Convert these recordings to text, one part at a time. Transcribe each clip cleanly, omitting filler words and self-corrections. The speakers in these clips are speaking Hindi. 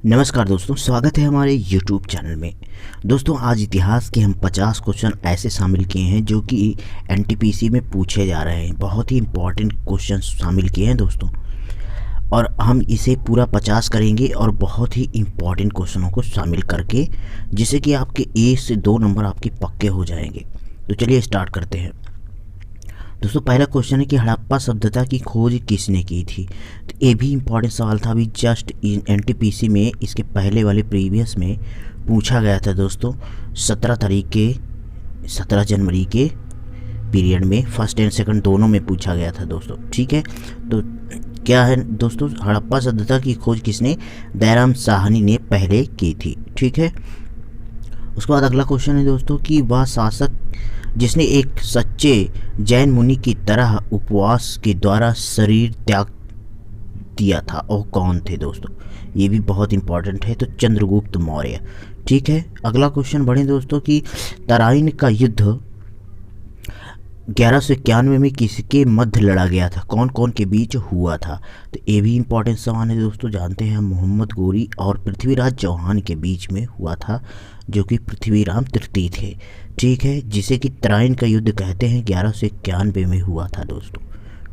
नमस्कार दोस्तों, स्वागत है हमारे YouTube चैनल में। दोस्तों आज इतिहास के हम 50 क्वेश्चन ऐसे शामिल किए हैं जो कि एनटीपीसी में पूछे जा रहे हैं। बहुत ही इम्पोर्टेंट क्वेश्चन शामिल किए हैं दोस्तों, और हम इसे पूरा 50 करेंगे और बहुत ही इम्पोर्टेंट क्वेश्चनों को शामिल करके, जिससे कि आपके 1 से 2 नंबर आपके पक्के हो जाएंगे। तो चलिए स्टार्ट करते हैं। दोस्तों पहला क्वेश्चन है कि हड़प्पा सभ्यता की खोज किसने की थी। तो ये भी इम्पॉर्टेंट सवाल था, अभी जस्ट एनटीपीसी में इसके पहले वाले प्रीवियस में पूछा गया था दोस्तों। 17 जनवरी के पीरियड में फर्स्ट एंड सेकंड दोनों में पूछा गया था दोस्तों। ठीक है, तो क्या है दोस्तों, हड़प्पा सभ्यता की खोज किसने, दयाराम साहनी ने पहले की थी। ठीक है, उसके बाद अगला क्वेश्चन है दोस्तों कि वह शासक जिसने एक सच्चे जैन मुनि की तरह उपवास के द्वारा शरीर त्याग दिया था, और कौन थे दोस्तों। ये भी बहुत इंपॉर्टेंट है, तो चंद्रगुप्त मौर्य। ठीक है, अगला क्वेश्चन बढ़े दोस्तों कि तराइन का युद्ध 1191 में किसके मध्य लड़ा गया था, कौन कौन के बीच हुआ था। तो ये भी इम्पोर्टेंट सवाल है दोस्तों। जानते हैं हम, मोहम्मद गोरी और पृथ्वीराज चौहान के बीच में हुआ था, जो कि पृथ्वीराम तृतीय थे। ठीक है, जिसे कि तराइन का युद्ध कहते हैं, 1191 में हुआ था दोस्तों।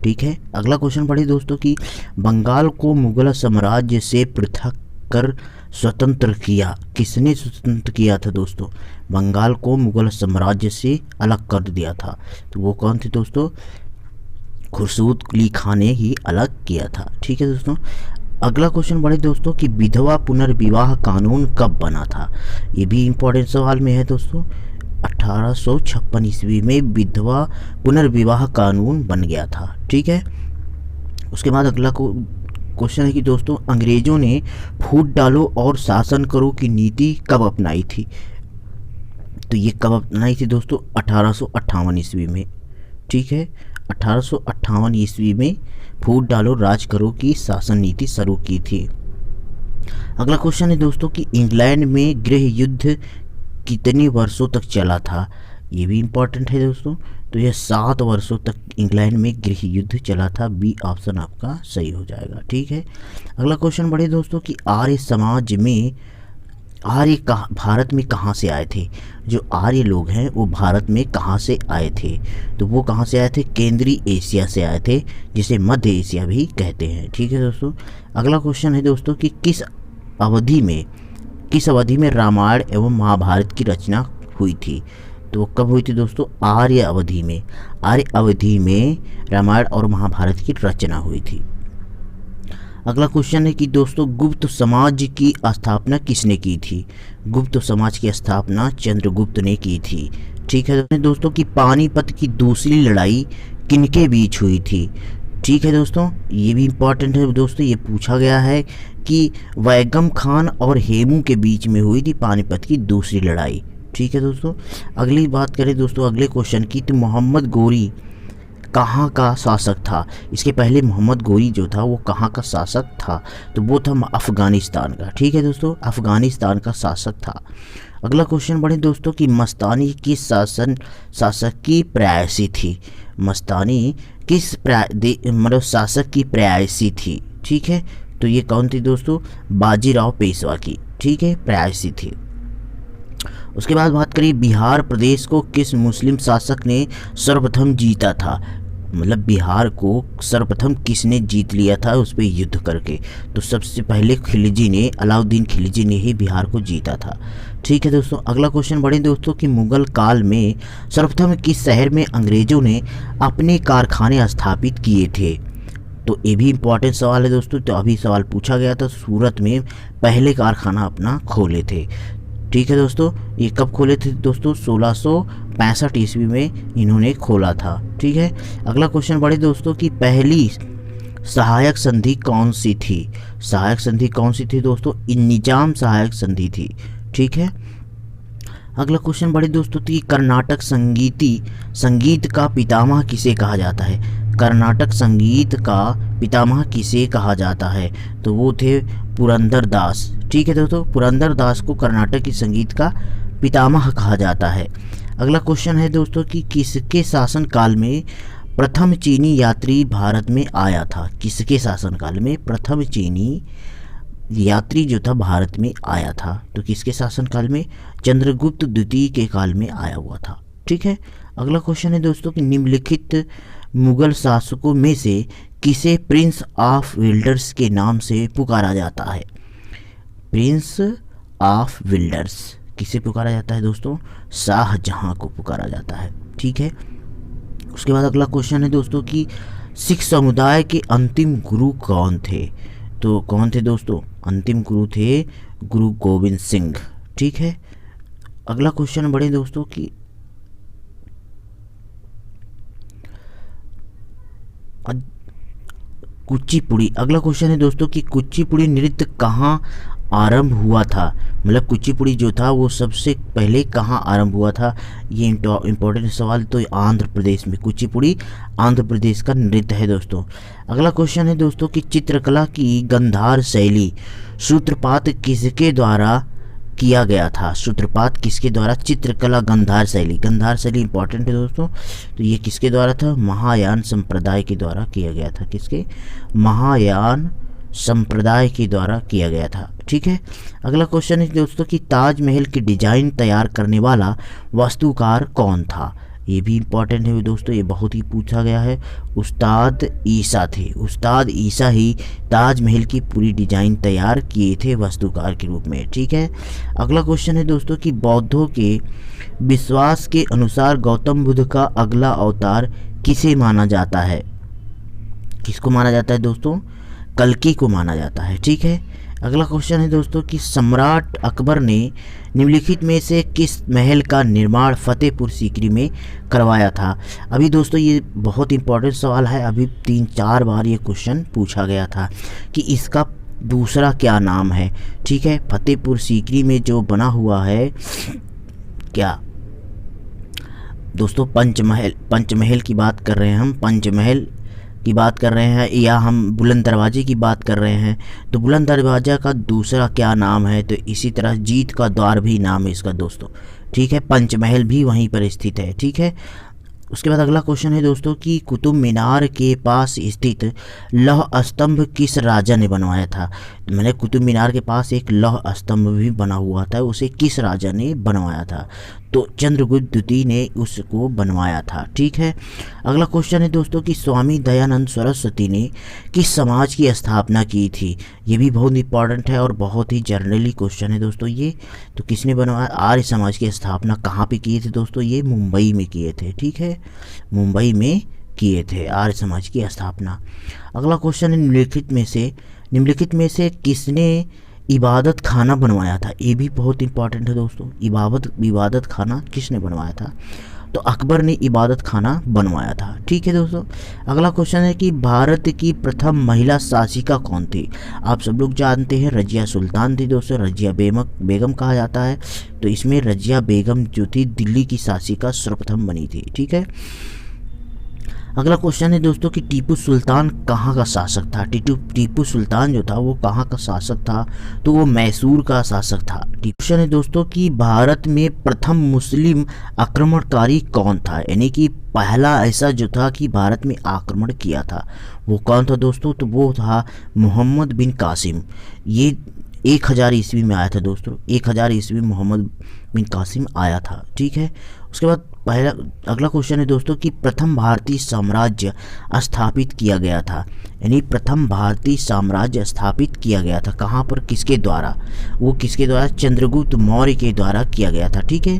ठीक है, अगला क्वेश्चन पढ़िए दोस्तों कि बंगाल को मुगल साम्राज्य से पृथक कर स्वतंत्र किया, किसने स्वतंत्र किया था दोस्तों। बंगाल को मुगल साम्राज्य से अलग कर दिया था, तो वो कौन थे दोस्तों, खुर्शीद कुली खान ने ही अलग किया था। ठीक है दोस्तों, अगला क्वेश्चन बढ़े दोस्तों कि विधवा पुनर्विवाह कानून कब बना था। ये भी इम्पोर्टेंट सवाल में है दोस्तों। 1856 ईस्वी में विधवा पुनर्विवाह कानून बन गया था। ठीक है, उसके बाद अगला क्वेश्चन है कि दोस्तों अंग्रेजों ने फूट डालो और शासन करो की नीति कब अपनाई थी। तो ये कब अपनाई थी दोस्तों, 1858 ईस्वी में। ठीक है, 1858 ईस्वी में फूट डालो राज करो की शासन नीति शुरू की थी। अगला क्वेश्चन है दोस्तों कि इंग्लैंड में गृह युद्ध कितने वर्षों तक चला था। ये भी इम्पोर्टेंट है दोस्तों। तो यह 7 वर्षों तक इंग्लैंड में गृह युद्ध चला था। बी ऑप्शन आपका सही हो जाएगा। ठीक है, अगला क्वेश्चन बढ़े दोस्तों कि आर्य समाज में भारत में कहाँ से आए थे। जो आर्य लोग हैं वो भारत में कहाँ से आए थे, तो वो कहाँ से आए थे, केंद्रीय एशिया से आए थे, जिसे मध्य एशिया भी कहते हैं। ठीक है दोस्तों, अगला क्वेश्चन है दोस्तों कि किस अवधि में रामायण एवं महाभारत की रचना हुई थी। तो कब हुई थी दोस्तों, आर्य अवधि में रामायण और महाभारत की रचना हुई थी। अगला क्वेश्चन है कि दोस्तों गुप्त समाज की स्थापना किसने की थी। गुप्त समाज की स्थापना चंद्रगुप्त ने की थी। ठीक है दोस्तों कि पानीपत की दूसरी लड़ाई किनके बीच हुई थी। ठीक है दोस्तों, ये भी इम्पोर्टेंट है दोस्तों। ये पूछा गया है कि वैगम खान और हेमू के बीच में हुई थी पानीपत की दूसरी लड़ाई। ठीक है दोस्तों, अगली बात करें दोस्तों अगले क्वेश्चन की, तो मोहम्मद गोरी कहाँ का शासक था। इसके पहले मोहम्मद गोरी जो था वो कहाँ का शासक था, तो वो था अफ़गानिस्तान का। ठीक है दोस्तों, अफ़गानिस्तान का शासक था। अगला क्वेश्चन बढ़े दोस्तों कि मस्तानी किस शासक की प्रयासी थी। मस्तानी किस शासक की प्रयासी थी। ठीक है, तो ये कौन थी दोस्तों, बाजीराव पेशवा की। ठीक है, प्रयासी थी। उसके बाद बात करिए बिहार प्रदेश को किस मुस्लिम शासक ने सर्वप्रथम जीता था। मतलब बिहार को सर्वप्रथम किसने जीत लिया था उस पर युद्ध करके। तो सबसे पहले अलाउद्दीन खिलजी ने ही बिहार को जीता था। ठीक है दोस्तों, अगला क्वेश्चन बढ़े दोस्तों कि मुगल काल में सर्वप्रथम किस शहर में अंग्रेजों ने अपने कारखाने स्थापित किए थे। तो ये भी इम्पोर्टेंट सवाल है दोस्तों। तो अभी सवाल पूछा गया था, सूरत में पहले कारखाना अपना खोले थे। ठीक है दोस्तों, ये कब खोले थे दोस्तों, 1665 ईस्वी में इन्होंने खोला था। ठीक है, अगला क्वेश्चन बढ़े दोस्तों कि पहली सहायक संधि कौन सी थी। सहायक संधि कौन सी थी दोस्तों, निजाम सहायक संधि थी। ठीक है, अगला क्वेश्चन बढ़े दोस्तों कि कर्नाटक संगीत का पितामह किसे कहा जाता है। कर्नाटक संगीत का पितामह किसे कहा जाता है, तो वो थे पुरंदर दास। ठीक है दोस्तों, पुरंदर दास को कर्नाटक की संगीत का पितामह कहा जाता है। अगला क्वेश्चन है दोस्तों कि किसके शासन काल में प्रथम चीनी यात्री भारत में आया था। किसके शासनकाल में प्रथम चीनी यात्री जो था भारत में आया था, तो किसके शासनकाल में? चंद्रगुप्त द्वितीय के काल में आया हुआ था। ठीक है। अगला क्वेश्चन है दोस्तों कि निम्नलिखित मुगल शासकों में से किसे प्रिंस ऑफ वेल्स के नाम से पुकारा जाता है? प्रिंस ऑफ वेल्स किसे पुकारा जाता है दोस्तों? शाहजहां को पुकारा जाता है। ठीक है। उसके बाद अगला क्वेश्चन है दोस्तों कि सिख समुदाय के अंतिम गुरु कौन थे? तो कौन थे दोस्तों? अंतिम गुरु थे गुरु गोविंद सिंह। ठीक है। अगला क्वेश्चन बढ़े दोस्तों कि कुचिपुड़ी। अगला क्वेश्चन है दोस्तों कि कुचिपुड़ी नृत्य कहाँ आरंभ हुआ था? मतलब कुचिपुड़ी जो था वो सबसे पहले कहाँ आरंभ हुआ था? ये इम्पोर्टेंट सवाल। तो आंध्र प्रदेश में, कुचिपुड़ी आंध्र प्रदेश का नृत्य है दोस्तों। अगला क्वेश्चन है दोस्तों कि चित्रकला की गांधार शैली सूत्रपात किसके द्वारा किया गया था? सूत्रपात किसके द्वारा? चित्रकला गांधार शैली इंपॉर्टेंट है दोस्तों। तो ये किसके द्वारा था? महायान संप्रदाय के द्वारा किया गया था। किसके? महायान संप्रदाय के द्वारा किया गया था। ठीक है। अगला क्वेश्चन है दोस्तों कि ताजमहल की डिजाइन तैयार करने वाला वास्तुकार कौन था? ये भी इम्पॉर्टेंट है दोस्तों, ये बहुत ही पूछा गया है। उस्ताद ईसा थे। उस्ताद ईसा ही ताजमहल की पूरी डिजाइन तैयार किए थे वास्तुकार के रूप में। ठीक है। अगला क्वेश्चन है दोस्तों कि बौद्धों के विश्वास के अनुसार गौतम बुद्ध का अगला अवतार किसे माना जाता है? किसको माना जाता है दोस्तों? कल्कि को माना जाता है। ठीक है। अगला क्वेश्चन है दोस्तों कि सम्राट अकबर ने निम्नलिखित में से किस महल का निर्माण फतेहपुर सीकरी में करवाया था? अभी दोस्तों ये बहुत इंपॉर्टेंट सवाल है, अभी 3-4 बार ये क्वेश्चन पूछा गया था कि इसका दूसरा क्या नाम है। ठीक है। फतेहपुर सीकरी में जो बना हुआ है क्या दोस्तों? पंचमहल की बात कर रहे हैं हम, पंचमहल की बात कर रहे हैं, या हम बुलंद दरवाजे की बात कर रहे हैं। तो बुलंद दरवाजा का दूसरा क्या नाम है? तो इसी तरह जीत का द्वार भी नाम है इसका दोस्तों। ठीक है। पंचमहल भी वहीं पर स्थित है। ठीक है। उसके बाद अगला क्वेश्चन है दोस्तों कि कुतुब मीनार के पास स्थित लौह स्तंभ किस राजा ने बनवाया था? मैंने कुतुब मीनार के पास एक लौह स्तंभ भी बना हुआ था, उसे किस राजा ने बनवाया था? तो चंद्रगुप्त द्वितीय ने उसको बनवाया था। ठीक है। अगला क्वेश्चन है दोस्तों कि स्वामी दयानंद सरस्वती ने किस समाज की स्थापना की थी? ये भी बहुत इंपॉर्टेंट है और बहुत ही जनरली क्वेश्चन है दोस्तों ये। तो किसने बनवाया? आर्य समाज की स्थापना कहाँ पे किए थे दोस्तों? ये मुंबई में किए थे। ठीक है। मुंबई में किए थे आर्य समाज की स्थापना। अगला क्वेश्चन है निम्नलिखित में से किसने इबादत खाना बनवाया था? ये भी बहुत इंपॉर्टेंट है दोस्तों। इबादत खाना किसने बनवाया था? तो अकबर ने इबादत खाना बनवाया था। ठीक है दोस्तों। अगला क्वेश्चन है कि भारत की प्रथम महिला शासिका कौन थी? आप सब लोग जानते हैं रजिया सुल्तान थी दोस्तों, रजिया बेगम कहा जाता है। तो इसमें रजिया बेगम जो थी दिल्ली की शासिका सर्वप्रथम बनी थी। ठीक है। अगला क्वेश्चन है दोस्तों कि टीपू सुल्तान कहाँ का शासक था? टीपू सुल्तान जो था वो कहाँ का शासक था? तो वो मैसूर का शासक था। क्वेश्चन है दोस्तों कि भारत में प्रथम मुस्लिम आक्रमणकारी कौन था? यानी कि पहला ऐसा जो था कि भारत में आक्रमण किया था, वो कौन था दोस्तों? तो वो था मोहम्मद बिन कासिम। ये 1000 ईस्वी में आया था दोस्तों। 1000 ईस्वी में मोहम्मद बिन कासिम आया था। ठीक है। उसके बाद अगला क्वेश्चन है दोस्तों कि प्रथम भारतीय साम्राज्य स्थापित किया गया था। यानी प्रथम भारतीय साम्राज्य स्थापित किया गया था कहाँ पर? किसके द्वारा? वो किसके द्वारा? चंद्रगुप्त मौर्य के द्वारा किया गया था। ठीक है।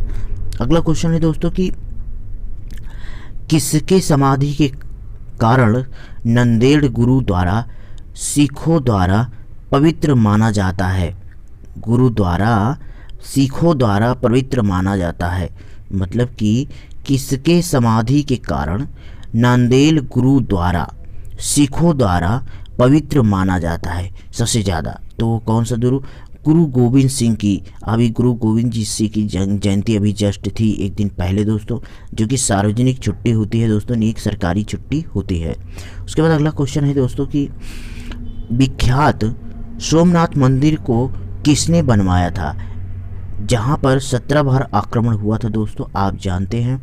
अगला क्वेश्चन है दोस्तों कि किसके समाधि के कारण नंदेड़ गुरु द्वारा सिखों द्वारा पवित्र माना जाता है? गुरुद्वारा सिखों द्वारा पवित्र माना जाता है, मतलब कि किसके समाधि के कारण नांदेड़ गुरु द्वारा सिखों द्वारा पवित्र माना जाता है सबसे ज़्यादा? तो कौन सा गुरु गोविंद सिंह की। अभी गुरु गोविंद जी सिंह की जयंती अभी जस्ट थी एक दिन पहले दोस्तों, जो कि सार्वजनिक छुट्टी होती है दोस्तों, नहीं एक सरकारी छुट्टी होती है। उसके बाद अगला क्वेश्चन है दोस्तों कि विख्यात सोमनाथ मंदिर को किसने बनवाया था? जहाँ पर 17 बार आक्रमण हुआ था दोस्तों, आप जानते हैं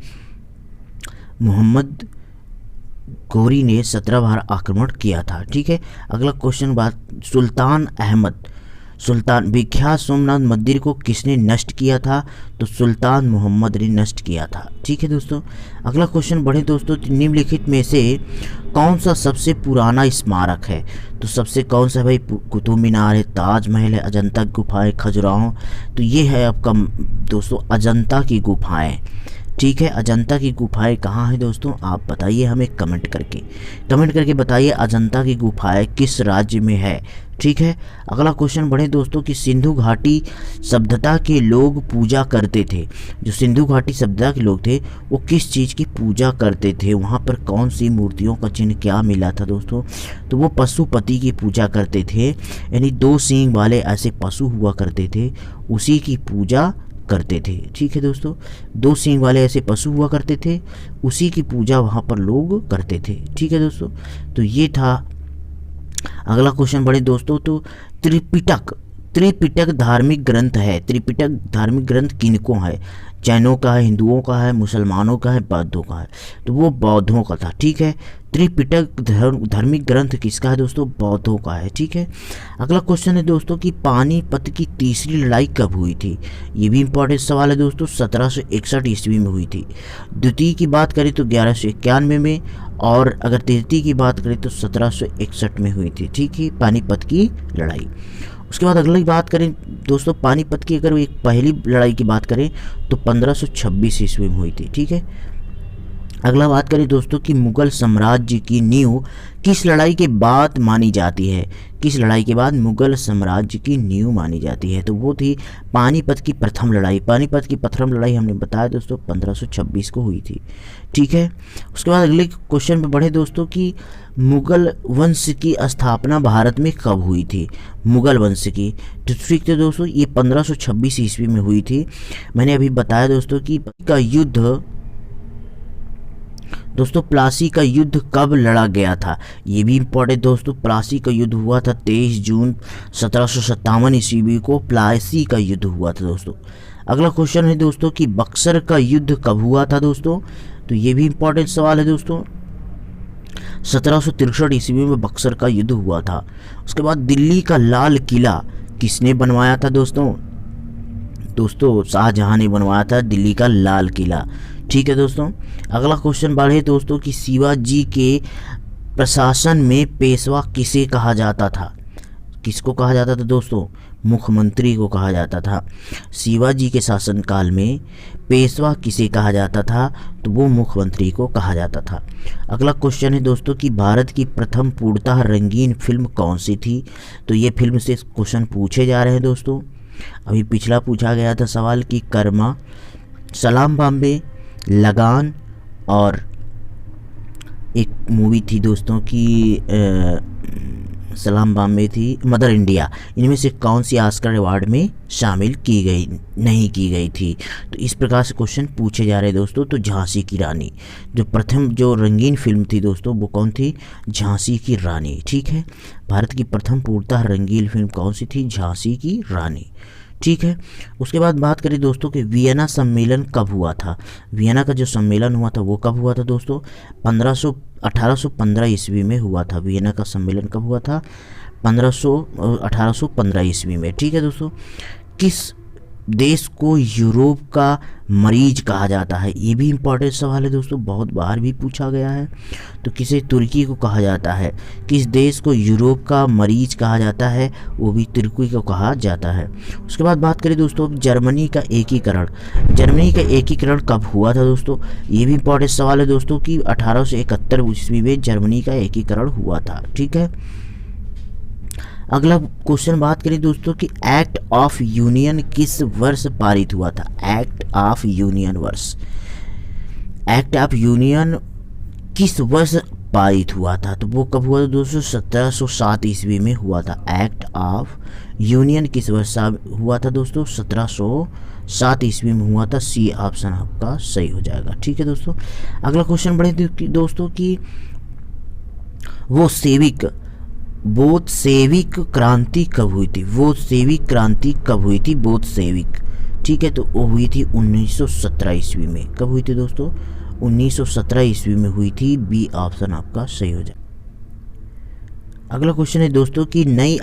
मोहम्मद गौरी ने 17 बार आक्रमण किया था। ठीक है। अगला क्वेश्चन बात सुल्तान अहमद सुल्तान विख्यात सोमनाथ मंदिर को किसने नष्ट किया था? तो सुल्तान मोहम्मद ने नष्ट किया था। ठीक है दोस्तों, अगला क्वेश्चन बढ़े दोस्तों। निम्नलिखित में से कौन सा सबसे पुराना स्मारक है? तो सबसे कौन सा भाई? कुतुब मीनार है, ताजमहल है, अजंता गुफाएं, खजुराहो। तो ये है आपका दोस्तों अजंता की गुफाएं। ठीक है, अजंता की गुफाएं कहाँ है दोस्तों? आप बताइए हमें कमेंट करके बताइए अजंता की गुफाएं किस राज्य में है। ठीक है, अगला क्वेश्चन बढ़े दोस्तों कि सिंधु घाटी सभ्यता के लोग पूजा करते थे। जो सिंधु घाटी सभ्यता के लोग थे वो किस चीज़ की पूजा करते थे? वहाँ पर कौन सी मूर्तियों का चिन्ह क्या मिला था दोस्तों? तो वो पशुपति की पूजा करते थे, यानी 2 सींग वाले ऐसे पशु हुआ करते थे, उसी की पूजा करते थे। ठीक है दोस्तों, 2 सींग वाले ऐसे पशु हुआ करते थे, उसी की पूजा वहाँ पर लोग करते थे। ठीक है दोस्तों, तो ये था। अगला क्वेश्चन बढ़े दोस्तों तो त्रिपिटक धार्मिक ग्रंथ है। त्रिपिटक धार्मिक ग्रंथ किनको है? जैनों का है, हिंदुओं का है, मुसलमानों का है, बौद्धों का है? तो वो बौद्धों का था। ठीक है, त्रिपिटक धार्मिक ग्रंथ किसका है दोस्तों? बौद्धों का है। ठीक है, अगला क्वेश्चन है दोस्तों कि पानीपत की तीसरी लड़ाई कब हुई थी? ये भी इंपॉर्टेंट सवाल है दोस्तों। 1761 ईस्वी में हुई थी। द्वितीय की बात करें तो 1191 में, और अगर तृतीय की बात करें तो 1761 में हुई थी। ठीक है, पानीपत की लड़ाई। उसके बाद अगली बात करें दोस्तों पानीपत की, अगर एक पहली लड़ाई की बात करें तो 1526 ईस्वी में हुई थी। ठीक है, अगला बात करें दोस्तों कि मुगल साम्राज्य की नींव किस लड़ाई के बाद मानी जाती है? किस लड़ाई के बाद मुगल साम्राज्य की नींव मानी जाती है? तो वो थी पानीपत की प्रथम लड़ाई। पानीपत की प्रथम लड़ाई हमने बताया दोस्तों 1526 को हुई थी। ठीक है, उसके बाद अगले क्वेश्चन पे बढ़े दोस्तों कि मुगल वंश की स्थापना भारत में कब हुई थी? मुगल वंश की, तो ठीक है दोस्तों, ये 1526 ईस्वी में हुई थी। मैंने अभी बताया दोस्तों कि का युद्ध दोस्तों प्लासी का युद्ध कब लड़ा गया था? ये भी इंपॉर्टेंट दोस्तों। प्लासी का युद्ध हुआ था 23 जून 1757 ईस्वी को प्लासी का युद्ध हुआ था दोस्तों। अगला क्वेश्चन है दोस्तों कि बक्सर का युद्ध कब हुआ था दोस्तों? तो ये भी इंपॉर्टेंट सवाल है दोस्तों। 1763 ईस्वी में बक्सर का युद्ध हुआ था। उसके बाद दिल्ली का लाल किला किसने बनवाया था दोस्तों? दोस्तों शाहजहां ने बनवाया था दिल्ली का लाल किला। ठीक है दोस्तों, अगला क्वेश्चन बढ़े दोस्तों कि शिवाजी के प्रशासन में पेशवा किसे कहा जाता था? किसको कहा जाता था दोस्तों? मुख्यमंत्री को कहा जाता था। शिवाजी के शासनकाल में पेशवा किसे कहा जाता था? तो वो मुख्यमंत्री को कहा जाता था। अगला क्वेश्चन है दोस्तों कि भारत की प्रथम पूर्णतः रंगीन फिल्म कौन सी थी? तो ये फिल्म से क्वेश्चन पूछे जा रहे हैं दोस्तों। अभी पिछला पूछा गया था सवाल कि कर्मा, सलाम बॉम्बे, लगान, और एक मूवी थी दोस्तों की सलाम बॉम्बे थी, मदर इंडिया। इनमें से कौन सी ऑस्कर अवार्ड में शामिल की गई नहीं की गई थी? तो इस प्रकार से क्वेश्चन पूछे जा रहे हैं दोस्तों। तो झांसी की रानी, जो प्रथम जो रंगीन फिल्म थी दोस्तों वो कौन थी? झांसी की रानी। ठीक है, भारत की प्रथम पूर्णतः रंगीन फिल्म कौन सी थी? झांसी की रानी। ठीक है, उसके बाद बात करें दोस्तों कि वियना सम्मेलन कब हुआ था? वियना का जो सम्मेलन हुआ था वो कब हुआ था दोस्तों? 1815 ईस्वी में हुआ था। वियना का सम्मेलन कब हुआ था? 1815 ईस्वी में। ठीक है दोस्तों, किस देश को यूरोप का मरीज कहा जाता है? ये भी इंपॉर्टेंट सवाल है दोस्तों, बहुत बार भी पूछा गया है। तो किसे तुर्की को कहा जाता है? किस देश को यूरोप का मरीज कहा जाता है? वो भी तुर्की को कहा जाता है। उसके बाद बात करें दोस्तों जर्मनी का एकीकरण। जर्मनी का एकीकरण कब हुआ था दोस्तों? ये भी इंपॉर्टेंट सवाल है दोस्तों कि 1871 ईस्वी में जर्मनी का एकीकरण हुआ था। ठीक है, अगला क्वेश्चन बात करें दोस्तों कि एक्ट ऑफ यूनियन किस वर्ष पारित हुआ था? एक्ट ऑफ यूनियन वर्ष, एक्ट ऑफ यूनियन किस वर्ष पारित हुआ था? तो वो कब हुआ था दोस्तों? 1707 ईस्वी में हुआ था। एक्ट ऑफ यूनियन किस वर्ष हुआ था दोस्तों? 1707 ईस्वी में हुआ था। सी ऑप्शन आपका सही हो जाएगा। ठीक है दोस्तों, अगला क्वेश्चन बढ़े दोस्तों कि बोत्सेविक क्रांति कब हुई थी? बोत्सेविक क्रांति कब हुई थी? बोत्सेविक, ठीक है, तो वो हुई थी 1917 ईस्वी में। कब हुई थी दोस्तों? 1917 ईस्वी में हुई थी। बी ऑप्शन आपका सही हो जाए। अगला क्वेश्चन है दोस्तों कि नई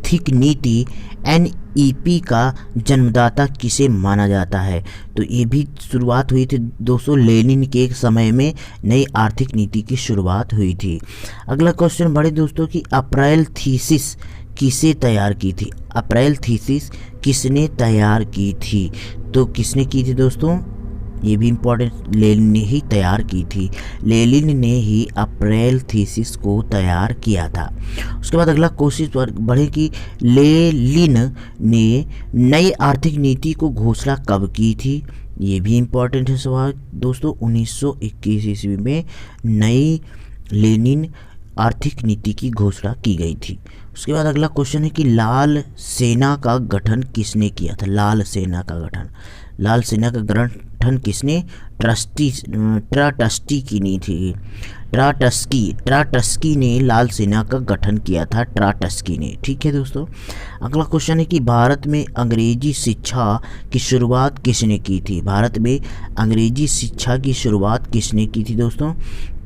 आर्थिक नीति NEP का जन्मदाता किसे माना जाता है? तो ये भी शुरुआत हुई थी दोस्तों लेनिन के समय में नई आर्थिक नीति की शुरुआत हुई थी। अगला क्वेश्चन बढ़े दोस्तों कि अप्रैल थीसिस किसे तैयार की थी? अप्रैल थीसिस किसने तैयार की थी? तो किसने की थी दोस्तों? ये भी इम्पोर्टेंट, लेनिन ने ही तैयार की थी। लेनिन ने ही अप्रैल थीसिस को तैयार किया था। उसके बाद अगला क्वेश्चन बढ़े कि लेनिन ने नई आर्थिक नीति को घोषणा कब की थी? ये भी इम्पोर्टेंट है सवाल दोस्तों। 1921 ईस्वी में नई लेनिन आर्थिक नीति की घोषणा की गई थी। उसके बाद अगला क्वेश्चन है कि लाल सेना का गठन किसने किया था? लाल सेना का गठन, लाल सेना का गठन किसने? ट्राटस्की की नी थी। ट्राटस्की ने लाल सेना का गठन किया था, ट्राटस्की ने। ठीक है दोस्तों। अगला क्वेश्चन है कि भारत में अंग्रेजी शिक्षा की शुरुआत किसने की थी? भारत में अंग्रेजी शिक्षा की शुरुआत किसने की थी दोस्तों?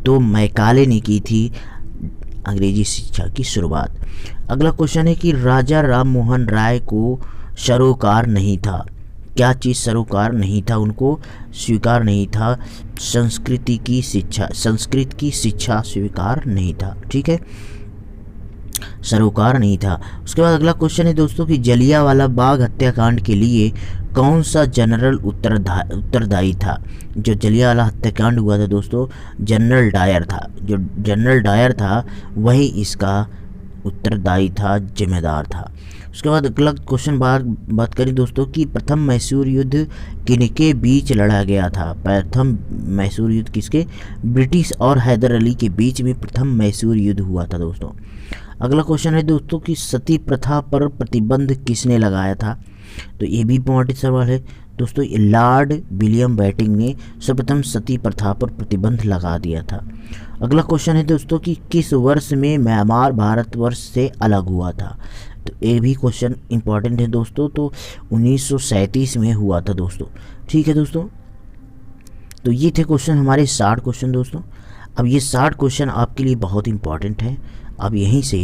तो मैकाले ने की थी अंग्रेजी शिक्षा की शुरुआत। अगला क्वेश्चन है कि राजा राम मोहन राय को सरोकार नहीं था। क्या चीज़ सरोकार नहीं था? उनको स्वीकार नहीं था संस्कृत की शिक्षा स्वीकार नहीं था। ठीक है, सरोकार नहीं था। उसके बाद अगला क्वेश्चन है दोस्तों कि जलियांवाला बाग हत्याकांड के लिए कौन सा जनरल उत्तरदायी था? जो जलियांवाला हत्याकांड हुआ था दोस्तों, जनरल डायर था। जो जनरल डायर था वही इसका उत्तरदायी था, जिम्मेदार था। उसके बाद अगला क्वेश्चन बात करें दोस्तों कि प्रथम मैसूर युद्ध किनके बीच लड़ा गया था? प्रथम मैसूर युद्ध किसके? ब्रिटिश और हैदर अली के बीच में प्रथम मैसूर युद्ध हुआ था दोस्तों। अगला क्वेश्चन है दोस्तों कि सती प्रथा पर प्रतिबंध किसने लगाया था? तो ये भी इम्पोर्टेंट सवाल है दोस्तों। लॉर्ड विलियम बेंटिंक ने सर्वप्रथम सती प्रथा पर प्रतिबंध लगा दिया था। अगला क्वेश्चन है दोस्तों कि किस वर्ष में म्यांमार भारतवर्ष से अलग हुआ था? तो ये भी क्वेश्चन इम्पॉर्टेंट है दोस्तों। तो 1937 में हुआ था दोस्तों। ठीक है दोस्तों, तो ये थे क्वेश्चन हमारे 60 क्वेश्चन दोस्तों। अब ये 60 क्वेश्चन आपके लिए बहुत इंपॉर्टेंट हैं। अब यहीं से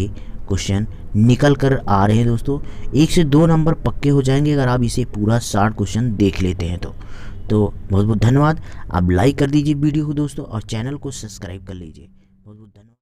क्वेश्चन निकल कर आ रहे हैं दोस्तों। 1 से 2 नंबर पक्के हो जाएंगे अगर आप इसे पूरा 60 क्वेश्चन देख लेते हैं तो बहुत बहुत धन्यवाद। आप लाइक कर दीजिए वीडियो को दोस्तों और चैनल को सब्सक्राइब कर लीजिए। बहुत बहुत धन्यवाद।